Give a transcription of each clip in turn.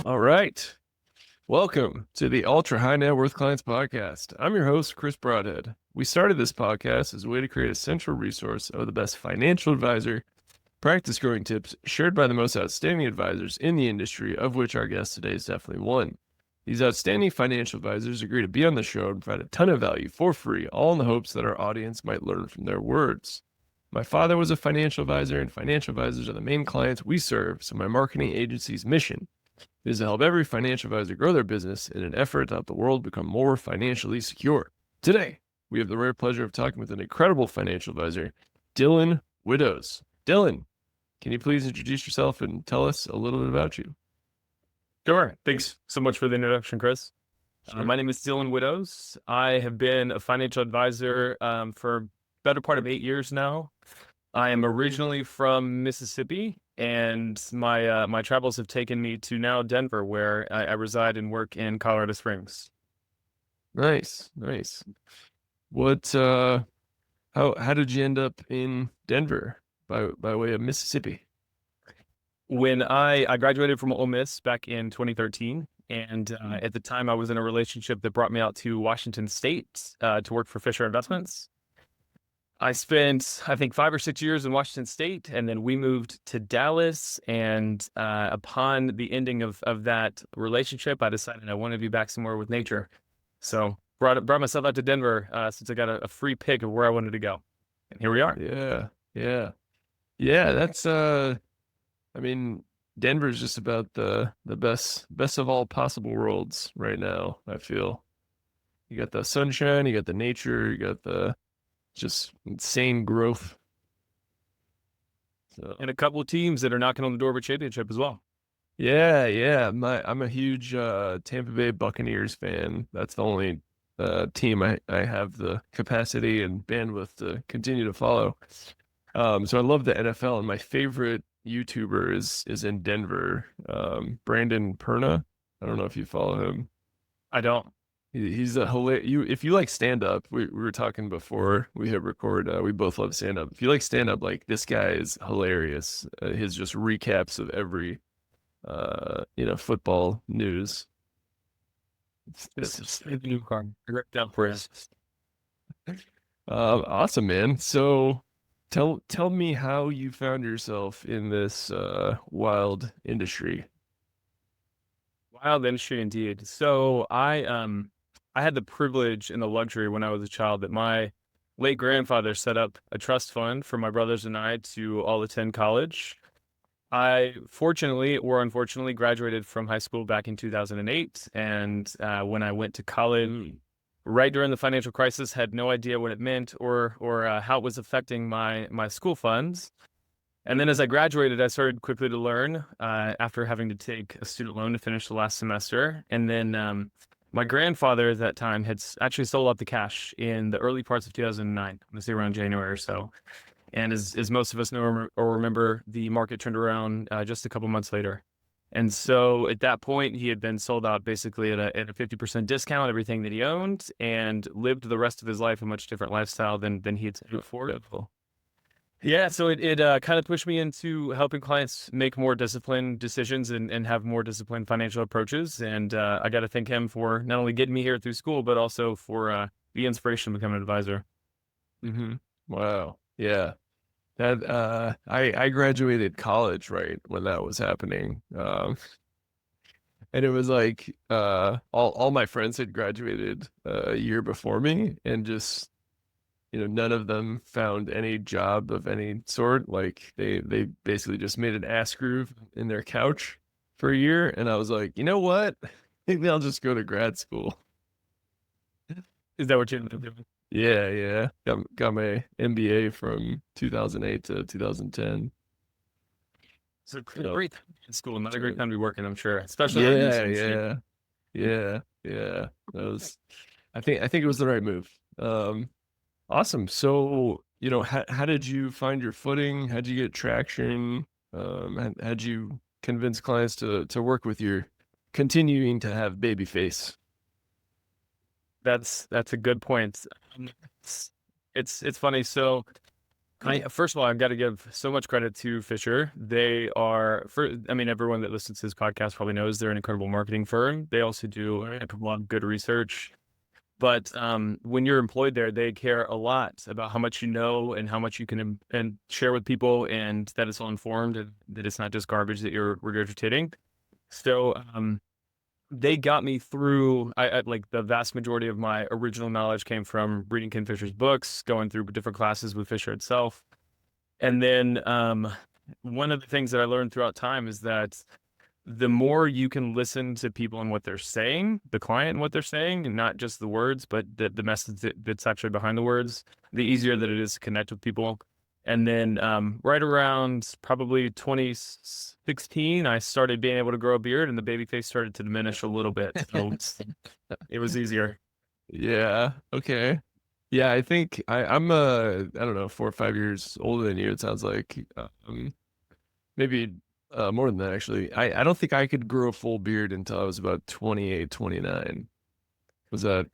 All right. Welcome to the Ultra High Net Worth Clients Podcast. I'm your host, Chris Brodhead. We started this podcast as a way to create a central resource of the best financial advisor, practice growing tips shared by the most outstanding advisors in the industry, of which our guest today is definitely one. These outstanding financial advisors agree to be on the show and provide a ton of value for free, all in the hopes that our audience might learn from their words. My father was a financial advisor, and financial advisors are the main clients we serve, so my marketing agency's mission is to help every financial advisor grow their business in an effort to help the world become more financially secure. Today, we have the rare pleasure of talking with an incredible financial advisor, Dillon Widdows. Dillon, can you please introduce yourself and tell us a little bit about you? Sure. Thanks so much for the introduction, Chris. Sure. My name is Dillon Widdows. I have been a financial advisor for better part of 8 years now. I am originally from Mississippi, and my travels have taken me to now Denver, where I reside and work in Colorado Springs. Nice. How did you end up in Denver by way of Mississippi? When I graduated from Ole Miss back in 2013, and at the time I was in a relationship that brought me out to Washington State to work for Fisher Investments. I spent, I think, 5 or 6 years in Washington State, and then we moved to Dallas. And upon the ending of that relationship, I decided I wanted to be back somewhere with nature. So brought myself out to Denver since I got a free pick of where I wanted to go. And here we are. Yeah. That's I mean, Denver's just about the best of all possible worlds right now, I feel. You got the sunshine, you got the nature, you got the just insane growth. So. And a couple of teams that are knocking on the door of a championship as well. Yeah. I'm a huge Tampa Bay Buccaneers fan. That's the only team I have the capacity and bandwidth to continue to follow. So I love the NFL, and my favorite YouTuber is in Denver. Brandon Perna. I don't know if you follow him. I don't. He's a hilarious. If you like stand up, we were talking before we hit record. We both love stand up. If you like stand up, like, this guy is hilarious. His just recaps of every football news. This is the new card. Right down for us. Awesome, man. So tell me how you found yourself in this wild industry. Wild industry indeed. So I had the privilege and the luxury when I was a child that my late grandfather set up a trust fund for my brothers and I to all attend college. I fortunately or unfortunately graduated from high school back in 2008. And when I went to college, right during the financial crisis, had no idea what it meant or how it was affecting my school funds. And then as I graduated, I started quickly to learn after having to take a student loan to finish the last semester. And then my grandfather at that time had actually sold out the cash in the early parts of 2009. I'm going to say around January or so. And as most of us know or remember, the market turned around just a couple months later. And so at that point, he had been sold out basically at a 50% discount, everything that he owned, and lived the rest of his life a much different lifestyle than he had before. Yeah, so it kind of pushed me into helping clients make more disciplined decisions and have more disciplined financial approaches. And I got to thank him for not only getting me here through school, but also for the inspiration to become an advisor. Mm-hmm. Wow. Yeah. That I graduated college right when that was happening. And it was like all my friends had graduated a year before me, and just none of them found any job of any sort. Like, they basically just made an ass groove in their couch for a year, and I was like, you know what? Maybe I'll just go to grad school. Is that what you ended up doing? Yeah. Got my MBA from 2008 to 2010. So great time in school, not a great time to be working, I'm sure, especially Yeah. That was, I think it was the right move. Awesome. So, how did you find your footing? How'd you get traction? How'd you convince clients to work with you, continuing to have baby face? That's a good point. It's funny. So First of all, I've got to give so much credit to Fisher. They are, everyone that listens to this podcast probably knows they're an incredible marketing firm. They also do a lot of good research. But when you're employed there, they care a lot about how much you know and how much you can and share with people, and that it's all informed and that it's not just garbage that you're regurgitating. So they got me through. I like the vast majority of my original knowledge came from reading Ken Fisher's books, going through different classes with Fisher itself, and then one of the things that I learned throughout time is that the more you can listen to people and what they're saying, the client and what they're saying, and not just the words, but the message that's actually behind the words, the easier that it is to connect with people. And then right around probably 2016, I started being able to grow a beard, and the baby face started to diminish a little bit. So it was easier. Yeah. Okay. Yeah, I think I'm I don't know, 4 or 5 years older than you. It sounds like maybe more than that actually. I don't think I could grow a full beard until I was about 28, 29. Was that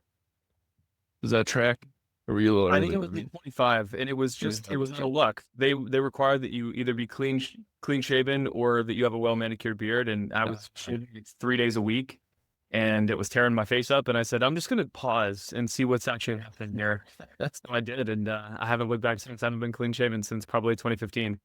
does that track? Or were you a little I think early? it was 25, and it was just it was out of luck. They required that you either be clean shaven or that you have a well manicured beard, and I was shaving 3 days a week, and it was tearing my face up. And I said, I'm just going to pause and see what's actually happening here. That's what I did, and I haven't looked back since. I haven't been clean shaven since probably 2015.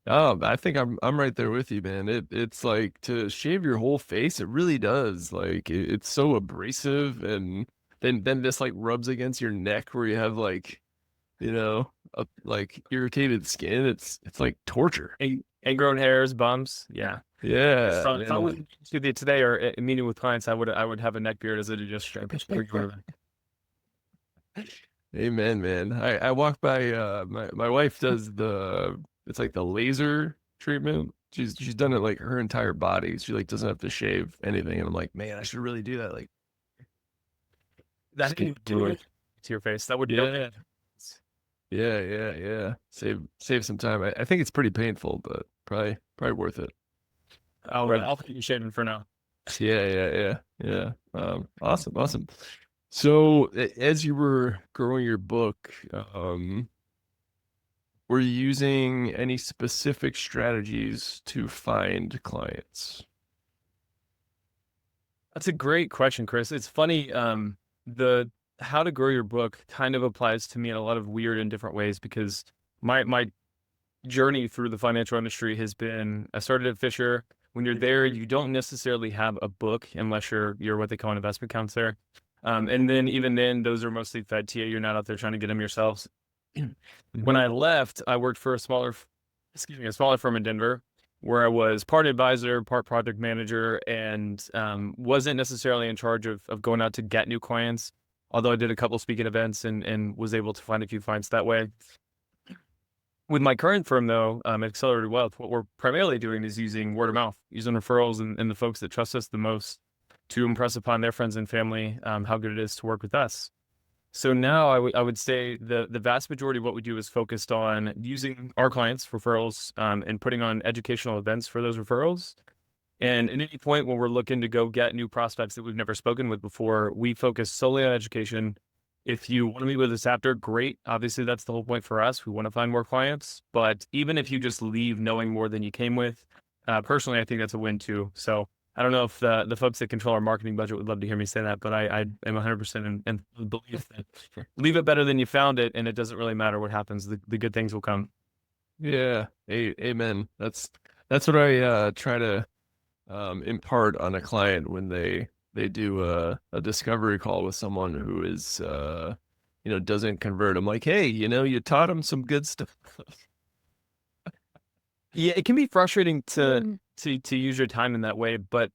Oh, I think I'm right there with you, man. It's like to shave your whole face, it really does. Like it's so abrasive, and then this like rubs against your neck where you have like, like irritated skin. It's like torture. Ingrown hairs, bumps, yeah. Yeah, If I man. was to the today or a meeting with clients, I would have a neck beard as it just Amen, man. I walk by my wife does it's like the laser treatment. She's done it like her entire body. She like doesn't have to shave anything. And I'm like, man, I should really do that. Like that can do it. to your face. That would Yeah. Yeah. Save some time. I think it's pretty painful, but probably worth it. I'll keep you shaving for now. Yeah. Awesome. So as you were growing your book, were you using any specific strategies to find clients? That's a great question, Chris. It's funny. The how to grow your book kind of applies to me in a lot of weird and different ways because my journey through the financial industry has been, I started at Fisher. When you're there, you don't necessarily have a book unless you're what they call an investment counselor. And then even then, those are mostly fed to you. You're not out there trying to get them yourselves. When I left, I worked for a smaller firm in Denver, where I was part advisor, part project manager, and wasn't necessarily in charge of going out to get new clients. Although I did a couple speaking events and was able to find a few clients that way. With my current firm, though, Accelerated Wealth, what we're primarily doing is using word of mouth, using referrals and the folks that trust us the most to impress upon their friends and family how good it is to work with us. So now I would say the vast majority of what we do is focused on using our clients' referrals and putting on educational events for those referrals. And at any point when we're looking to go get new prospects that we've never spoken with before, we focus solely on education. If you want to meet with us after, great. Obviously, that's the whole point for us. We want to find more clients. But even if you just leave knowing more than you came with, personally, I think that's a win too. So I don't know if the folks that control our marketing budget would love to hear me say that, but I am 100% in belief that leave it better than you found it, and it doesn't really matter what happens. The good things will come. Yeah. Amen. That's what I try to impart on a client when they do a discovery call with someone who is doesn't convert. I'm like, hey, you taught them some good stuff. Yeah, it can be frustrating to use your time in that way, but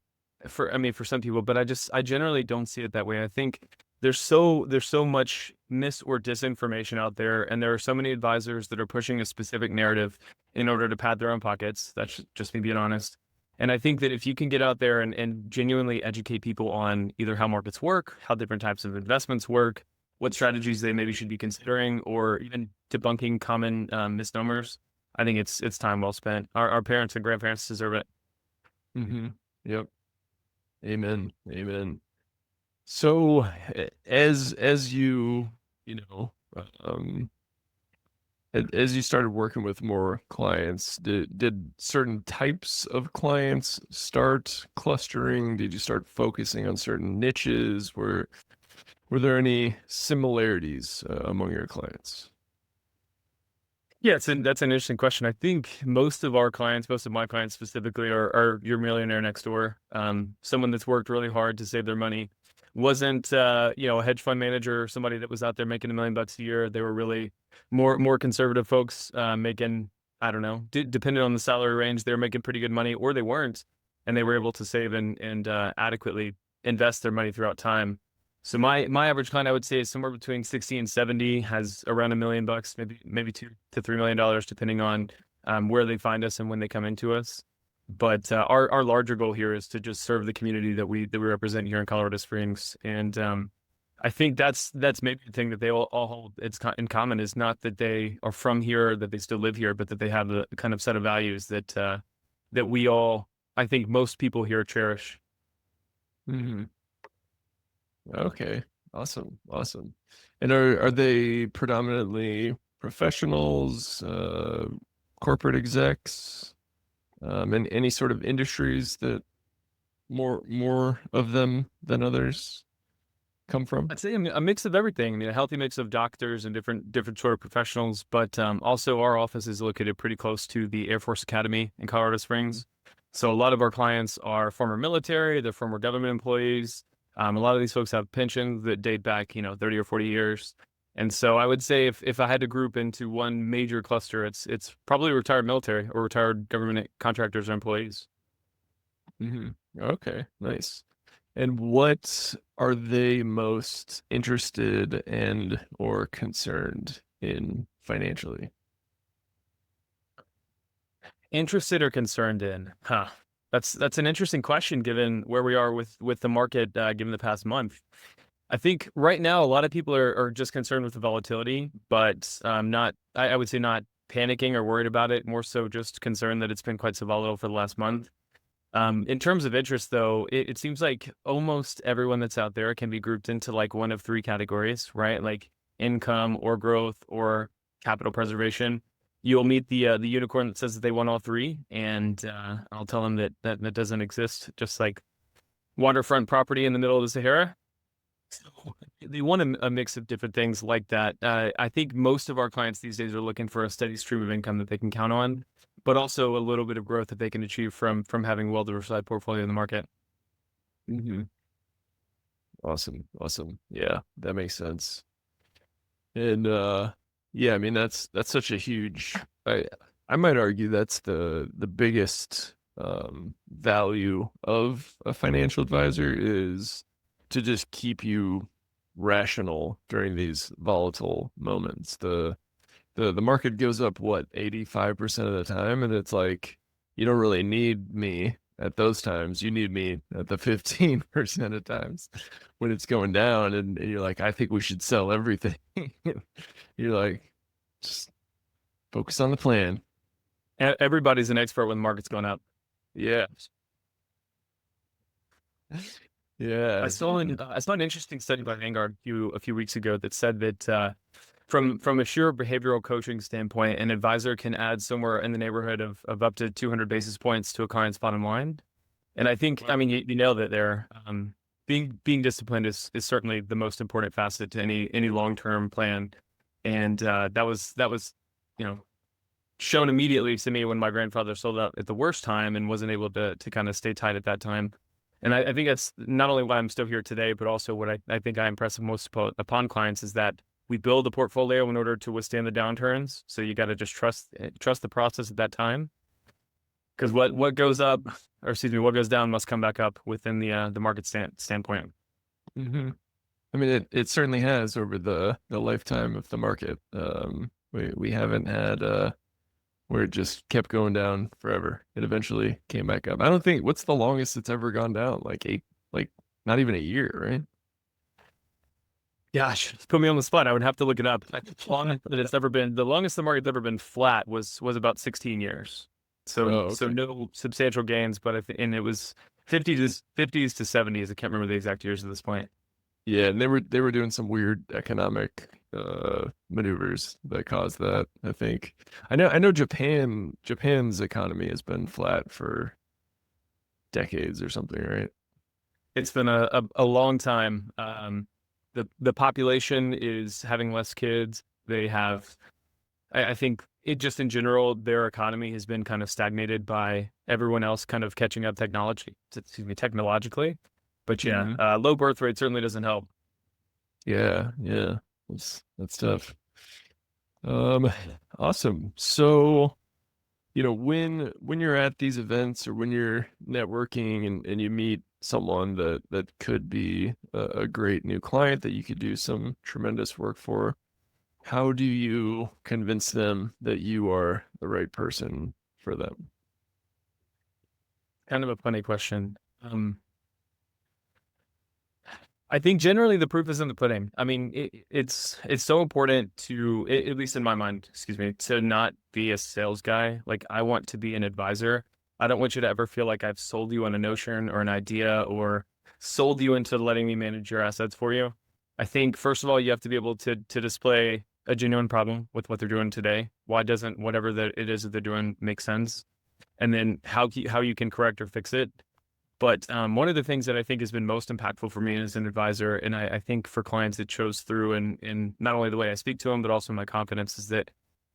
for some people, but I generally don't see it that way. I think there's so much mis or disinformation out there, and there are so many advisors that are pushing a specific narrative in order to pad their own pockets. That's just me being honest. And I think that if you can get out there and genuinely educate people on either how markets work, how different types of investments work, what strategies they maybe should be considering, or even debunking common misnomers, I think it's time well spent. Our parents and grandparents deserve it. Mm-hmm. Yep. Amen. So as you um As you started working with more clients, did certain types of clients start clustering? Did you start focusing on certain niches? Were there any similarities among your clients? Yeah, that's an interesting question. I think most of our clients, most of my clients specifically, are your millionaire next door. Someone that's worked really hard to save their money. Wasn't a hedge fund manager or somebody that was out there making $1 million a year. They were really more conservative folks, making, I don't know, depending on the salary range, they were making pretty good money, or they weren't, and they were able to save and adequately invest their money throughout time. So my average client, I would say, is somewhere between 60 and 70, has around $1 million, maybe $2 to $3 million, depending on where they find us and when they come into us. But our larger goal here is to just serve the community that we represent here in Colorado Springs. And I think that's maybe the thing that they all hold in common, is not that they are from here, that they still live here, but that they have the kind of set of values that we all, I think most people here cherish. Mm-hmm. Okay. Awesome. And are they predominantly professionals, corporate execs, and any sort of industries that more of them than others come from? I'd say a mix of everything. I mean, a healthy mix of doctors and different sort of professionals, but also our office is located pretty close to the Air Force Academy in Colorado Springs. So a lot of our clients are former military, they're former government employees. A lot of these folks have pensions that date back, 30 or 40 years. And so I would say if I had to group into one major cluster, it's probably retired military or retired government contractors or employees. Mm-hmm. Okay, nice. And what are they most interested and or concerned in financially? Interested or concerned in? Huh. That's an interesting question given where we are with the market, given the past month. I think right now a lot of people are just concerned with the volatility, but not, I would say, not panicking or worried about it, more so just concerned that it's been quite so volatile for the last month. In terms of interest, though, it seems like almost everyone that's out there can be grouped into like one of three categories, right? Like income or growth or capital preservation. You'll meet the unicorn that says that they want all three, and I'll tell them that doesn't exist. Just like waterfront property in the middle of the Sahara. So they want a mix of different things like that. I think most of our clients these days are looking for a steady stream of income that they can count on, but also a little bit of growth that they can achieve from having a well-diversified portfolio in the market. Mm-hmm. Awesome. Yeah, that makes sense. And yeah, I mean that's such a huge, I might argue that's the biggest value of a financial advisor, is to just keep you rational during these volatile moments. The market goes up, what, 85% of the time, and it's like you don't really need me at those times. You need me at the 15% of times when it's going down, and you're like, I think we should sell everything. You're like, just focus on the plan. Everybody's an expert when the market's going up. Yeah. Yeah. I saw an interesting study by Vanguard a few weeks ago that said that from a sheer behavioral coaching standpoint, an advisor can add somewhere in the neighborhood of up to 200 basis points to a client's bottom line. And I think, I mean, you nailed it there. Being disciplined is certainly the most important facet to any long-term plan. And that was shown immediately to me when my grandfather sold out at the worst time and wasn't able to kind of stay tight at that time. And I think that's not only why I'm still here today, but also what I think I impress most upon clients is that we build a portfolio in order to withstand the downturns. So you got to just trust the process at that time. Because what goes up, or excuse me, what goes down must come back up within the market standpoint. Mm-hmm. I mean, it certainly has over the lifetime of the market. We haven't had where it just kept going down forever. It eventually came back up. I don't think, what's the longest it's ever gone down? Like not even a year, right? Gosh, put me on the spot. I would have to look it up. The longest the market's ever been flat was about 16 years. So Okay. no substantial gains, but and it was 50s to 70s. I can't remember the exact years at this point. Yeah, and they were doing some weird economic maneuvers that caused that. I think I know Japan's economy has been flat for decades or something, right? It's been a long time. The population is having less kids. They have, I think it just in general, their economy has been kind of stagnated by everyone else kind of catching up technologically. But yeah, Mhm. low birth rate certainly doesn't help. Yeah, yeah. That's tough. Um, awesome. So, when you're at these events or when you're networking and you meet someone that could be a great new client that you could do some tremendous work for, how do you convince them that you are the right person for them? Kind of a funny question. I think generally the proof is in the pudding. I mean, it's so important to, at least in my mind, excuse me, to not be a sales guy. Like I want to be an advisor. I don't want you to ever feel like I've sold you on a notion or an idea or sold you into letting me manage your assets for you. I think first of all, you have to be able to display a genuine problem with what they're doing today. Why doesn't whatever that it is that they're doing make sense? And then how you can correct or fix it. But one of the things that I think has been most impactful for me as an advisor, and I think for clients it shows through in not only the way I speak to them, but also my confidence, is that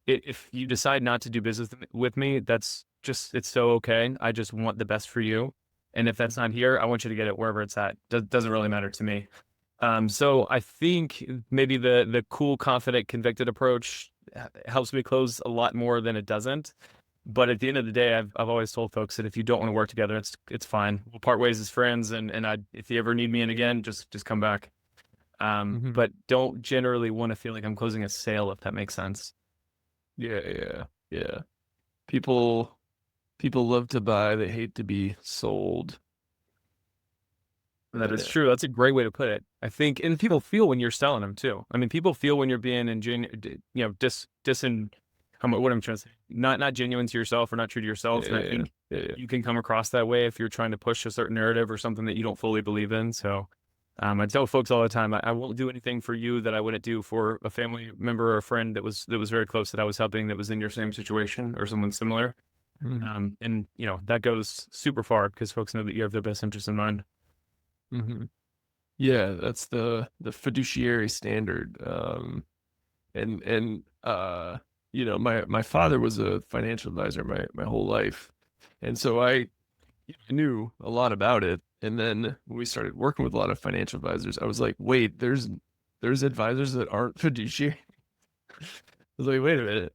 if you decide not to do business with me, that's just, it's so okay. I just want the best for you. And if that's not here, I want you to get it wherever it's at. Doesn't really matter to me. So I think maybe the cool, confident, convicted approach helps me close a lot more than it doesn't. But at the end of the day, I've always told folks that if you don't want to work together, it's fine. We'll part ways as friends, and if you ever need me in again, just come back. Hmm. But don't generally want to feel like I'm closing a sale, if that makes sense. Yeah, yeah, yeah. People people love to buy, they hate to be sold. That is Yeah, true. That's a great way to put it. I think, and people feel when you're selling them too. I mean, people feel when you're being what I'm trying to say, not genuine to yourself or not true to yourself. And I yeah, think yeah, yeah. you can come across that way if you're trying to push a certain narrative or something that you don't fully believe in. So, I tell folks all the time, I won't do anything for you that I wouldn't do for a family member or a friend that was very close that I was helping that was in your same situation or someone similar. Mhm, And that goes super far because folks know that you have their best interest in mind. mhm. Yeah, that's the fiduciary standard. And my father was a financial advisor my whole life. And so I knew a lot about it. And then when we started working with a lot of financial advisors, I was like, wait, there's advisors that aren't fiduciary. I was like, wait a minute.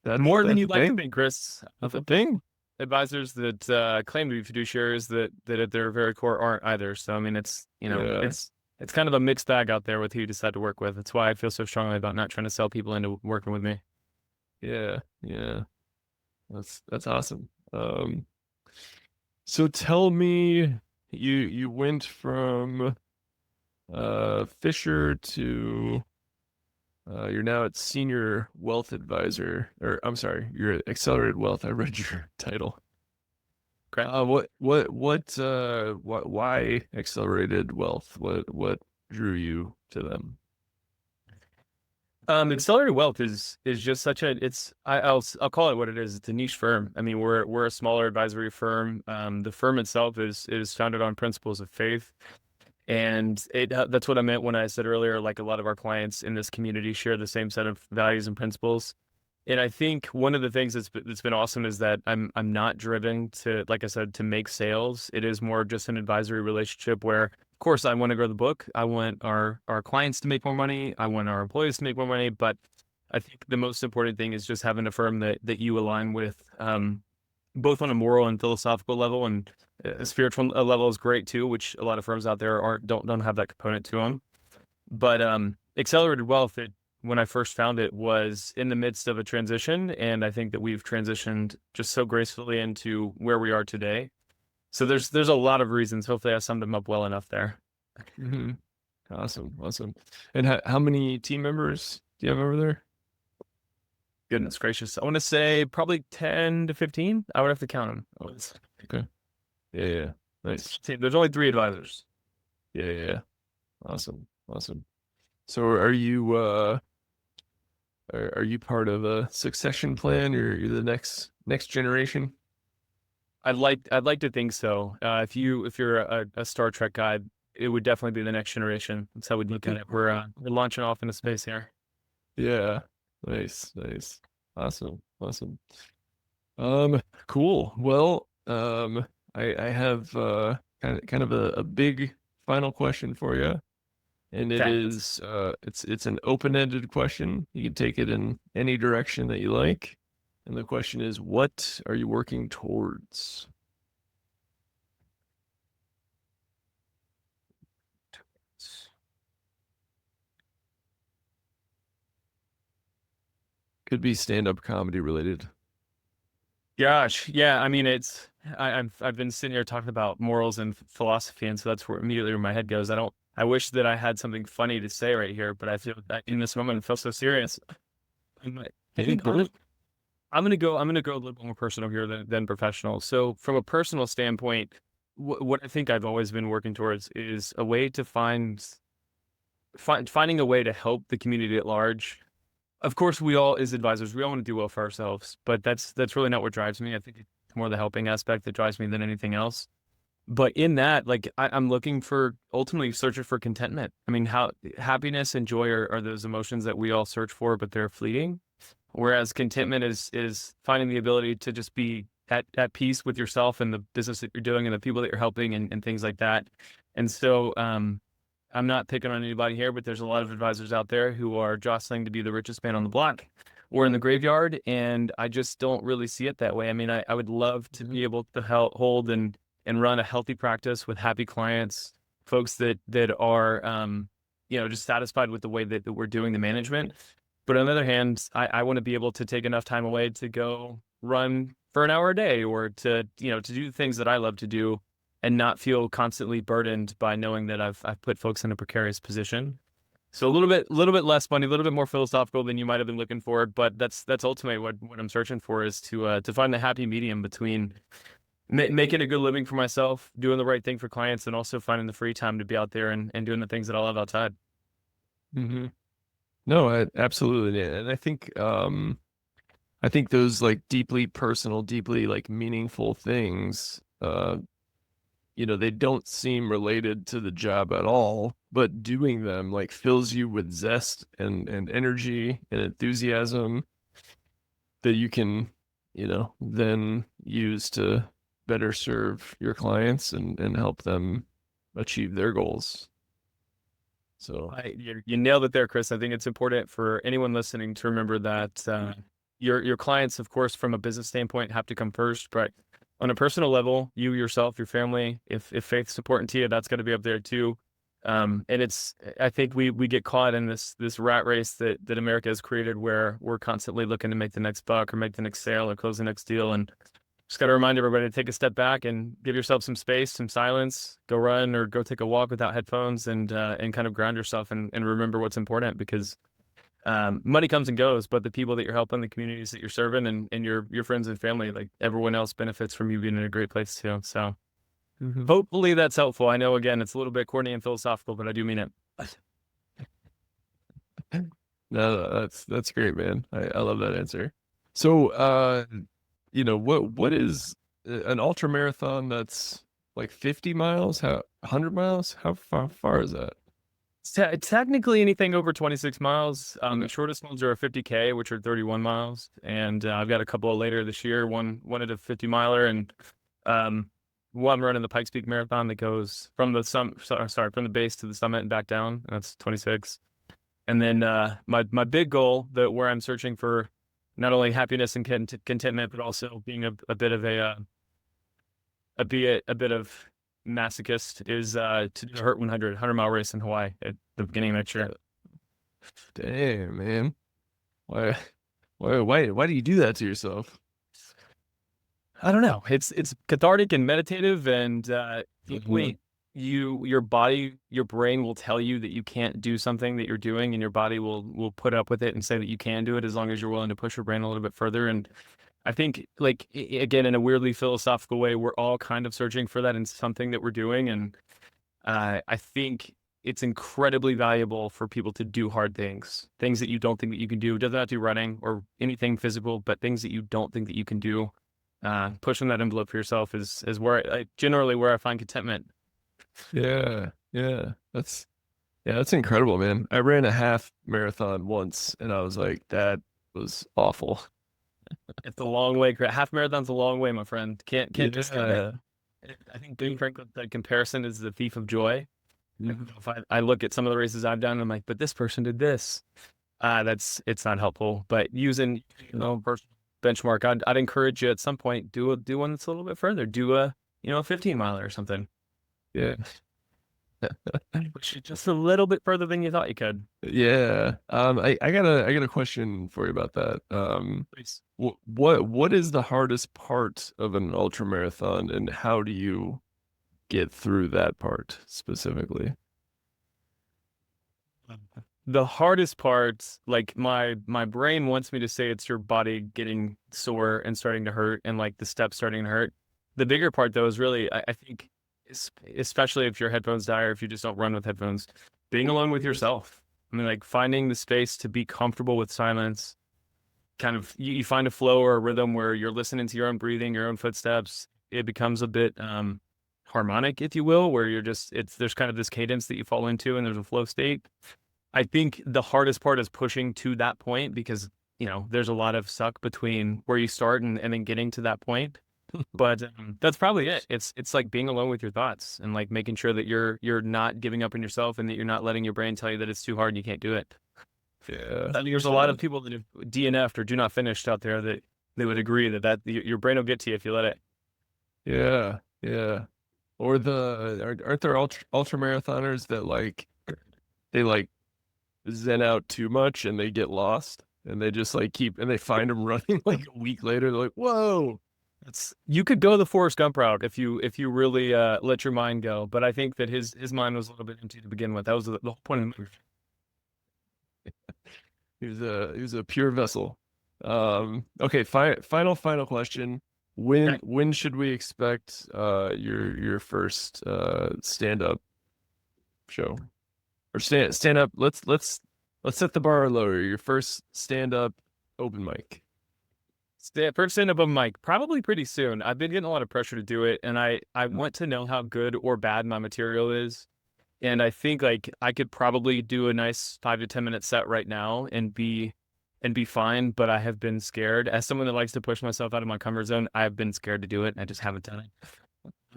That's More than that's a you'd like to thing? think, Chris. That's a thing? Advisors that claim to be fiduciaries that at their very core aren't either. So I mean, it's Yeah. it's kind of a mixed bag out there with who you decide to work with. That's why I feel so strongly about not trying to sell people into working with me. Yeah. Yeah. That's awesome. So tell me, you went from Fisher to you're now at senior wealth advisor, or I'm sorry, you're at accelerated wealth. I read your title. Okay. Why accelerated wealth? What drew you to them? Accelerated wealth is just such a I'll call it what it is. It's a niche firm. I mean, we're a smaller advisory firm. The firm itself is founded on principles of faith. And that's what I meant when I said earlier, like a lot of our clients in this community share the same set of values and principles. And I think one of the things that's been awesome is that I'm not driven to, like I said, to make sales. It is more just an advisory relationship where, of course, I want to grow the book. I want our clients to make more money. I want our employees to make more money. But I think the most important thing is just having a firm that you align with, both on a moral and philosophical level, and a spiritual level is great too, which a lot of firms out there aren't don't have that component to them. But accelerated wealth, when I first found it, was in the midst of a transition, and I think that we've transitioned just so gracefully into where we are today. So there's a lot of reasons. Hopefully, I summed them up well enough there. Hmm. Awesome, awesome. And how many team members do you have over there? Goodness gracious, I want to say probably 10 to 15. I would have to count them. Oh, okay. Yeah, yeah. Nice. There's only 3 advisors. Yeah, yeah, yeah. Awesome, awesome. So are you part of a succession plan, or you're the next generation? I'd like to think so. If you're a Star Trek guy, it would definitely be the next generation. That's how we'd look at it. We're launching off into space here. Yeah. Nice, nice. Awesome, awesome. Cool. Well, I have kind of a big final question for you. And it Okay. is it's an open-ended question. You can take it in any direction that you like. And the question is, what are you working towards? Could be stand-up comedy related. Gosh, yeah. I mean, I've been sitting here talking about morals and philosophy, and so that's where immediately where my head goes. I wish that I had something funny to say right here, but I feel that in this moment I feel so serious. I think I'm gonna go a little bit more personal here than professional. So from a personal standpoint, what I think I've always been working towards is a way to finding a way to help the community at large. Of course, we all, as advisors, we all want to do well for ourselves, but that's really not what drives me. I think it's more the helping aspect that drives me than anything else. But in that, like I'm looking for ultimately searching for contentment. I mean, how happiness and joy are those emotions that we all search for, but they're fleeting. Whereas contentment is finding the ability to just be at peace with yourself and the business that you're doing and the people that you're helping and things like that. And so I'm not picking on anybody here, but there's a lot of advisors out there who are jostling to be the richest man on the block or in the graveyard. And I just don't really see it that way. I mean, I would love to be able to hold and run a healthy practice with happy clients, folks that are, just satisfied with the way that we're doing the management. But on the other hand, I want to be able to take enough time away to go run for an hour a day or to do things that I love to do and not feel constantly burdened by knowing that I've put folks in a precarious position. So a little bit less funny, a little bit more philosophical than you might have been looking for, but that's ultimately what I'm searching for is to find the happy medium between making a good living for myself, doing the right thing for clients, and also finding the free time to be out there and doing the things that I love outside. Mm-hmm. No, absolutely. And I think those like deeply personal, deeply like meaningful things, they don't seem related to the job at all, but doing them like fills you with zest and energy and enthusiasm that you can, then use to better serve your clients and help them achieve their goals. So, You nailed it there, Chris. I think it's important for anyone listening to remember that your clients, of course, from a business standpoint, have to come first. But on a personal level, you yourself, your family, if faith's important to you, that's got to be up there too. And I think we get caught in this rat race that America has created, where we're constantly looking to make the next buck or make the next sale or close the next deal, and just got to remind everybody to take a step back and give yourself some space, some silence, go run or go take a walk without headphones and kind of ground yourself and remember what's important because money comes and goes, but the people that you're helping, the communities that you're serving and your friends and family, like everyone else benefits from you being in a great place too. So mhm. hopefully that's helpful. I know, again, it's a little bit corny and philosophical, but I do mean it. No, that's great, man. I love that answer. So, what is an ultra marathon that's like 50 miles? How 100 miles? How far is that? Technically anything over 26 miles. Okay. The shortest ones are a 50K, which are 31 miles. And I've got a couple later this year, one at a 50 miler and um, one running the Pikes Peak Marathon that goes from the from the base to the summit and back down. And that's 26. And then my big goal where I'm searching for not only happiness and contentment, but also being a bit of a bit of masochist is to do the Hurt 100 mile race in Hawaii at the beginning of next year. Damn, man. Why, why do you do that to yourself? I don't know. It's cathartic and meditative, and Mhm. your body, your brain will tell you that you can't do something that you're doing, and your body will put up with it and say that you can do it as long as you're willing to push your brain a little bit further. And I think, like again, in a weirdly philosophical way, we're all kind of searching for that in something that we're doing, and I think it's incredibly valuable for people to do hard things that you don't think that you can do. It doesn't have to be running or anything physical, but things that you don't think that you can do. Pushing that envelope for yourself is where generally where I find contentment. Yeah, that's incredible, man. I ran a half marathon once, and I was like, that was awful. It's a long way. Half marathon's a long way, my friend. Can't discount it. Yeah. I think being frank with the comparison is the thief of joy. Mhm. If I look at some of the races I've done, I'm like, but this person did this. It's not helpful. But using personal benchmark, I'd encourage you at some point do one that's a little bit further. Do a 15 miler or something. Yeah. Push it just a little bit further than you thought you could. Yeah. I got a question for you about that. Please. What is the hardest part of an ultra marathon, and how do you get through that part specifically? The hardest part, like my brain wants me to say it's your body getting sore and starting to hurt and like the steps starting to hurt. The bigger part though is really, I think, especially if your headphones die or if you just don't run with headphones, being alone with yourself. I mean, like finding the space to be comfortable with silence. Kind of, you find a flow or a rhythm where you're listening to your own breathing, your own footsteps. It becomes a bit harmonic, if you will, where there's kind of this cadence that you fall into and there's a flow state. I think the hardest part is pushing to that point because, there's a lot of suck between where you start and then getting to that point. But that's probably it. It's like being alone with your thoughts and like making sure that you're not giving up on yourself and that you're not letting your brain tell you that it's too hard and you can't do it. Yeah. I mean, there's a lot of people that have DNF'd or do not finished out there that they would agree that your brain will get to you if you let it. Yeah. Yeah. Or aren't there ultra marathoners that like they like zen out too much and they get lost and they just like and they find them running like a week later. They're like, whoa. You could go the Forrest Gump route if you really let your mind go. But I think that his mind was a little bit empty to begin with. That was the whole point of the movie. He was a pure vessel. Okay, final question. When should we expect your first stand up show? Or stand up, let's set the bar lower. Your first stand up open mic. First stand up on mic, probably pretty soon. I've been getting a lot of pressure to do it, and I want to know how good or bad my material is. And I think like I could probably do a nice 5 to 10 minute set right now and be fine, but I have been scared. As someone that likes to push myself out of my comfort zone, I've been scared to do it. I just haven't done it.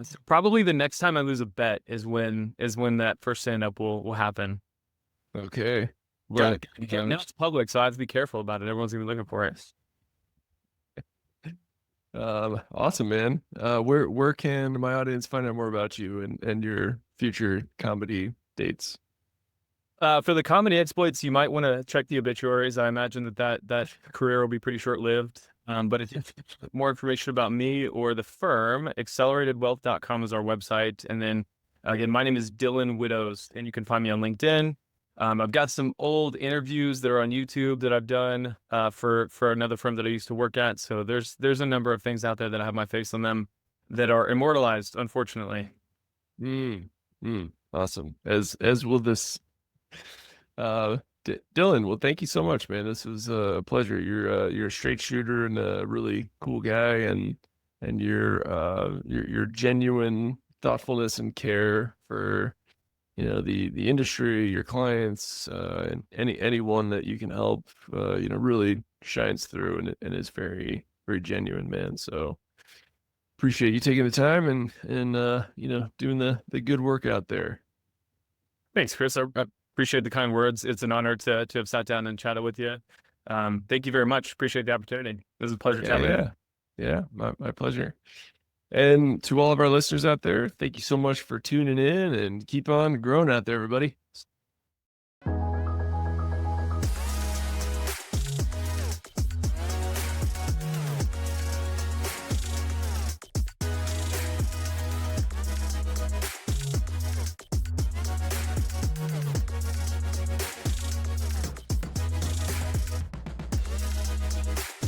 So probably the next time I lose a bet is when that first stand up will happen. Okay. Now it's public, so I have to be careful about it. Everyone's gonna be looking for it. Awesome, man. Where can my audience find out more about you and your future comedy dates? For the comedy exploits, you might want to check the obituaries. I imagine that career will be pretty short lived. But if you have more information about me or the firm, acceleratedwealth.com is our website. And then again, my name is Dillon Widdows, and you can find me on LinkedIn. I've got some old interviews that are on YouTube that I've done for another firm that I used to work at. So there's a number of things out there that I have my face on them that are immortalized, unfortunately. Awesome. As will this. Dillon, well, thank you so much, man. This was a pleasure. You're a straight shooter and a really cool guy, and your genuine thoughtfulness and care for the industry, your clients, and anyone that you can help, really shines through and is very, very genuine, man. So appreciate you taking the time and doing the good work out there. Thanks, Chris. I appreciate the kind words. It's an honor to have sat down and chatted with you. Thank you very much. Appreciate the opportunity. It was a pleasure chatting with you. Yeah, my pleasure. And to all of our listeners out there, thank you so much for tuning in and keep on growing out there, everybody.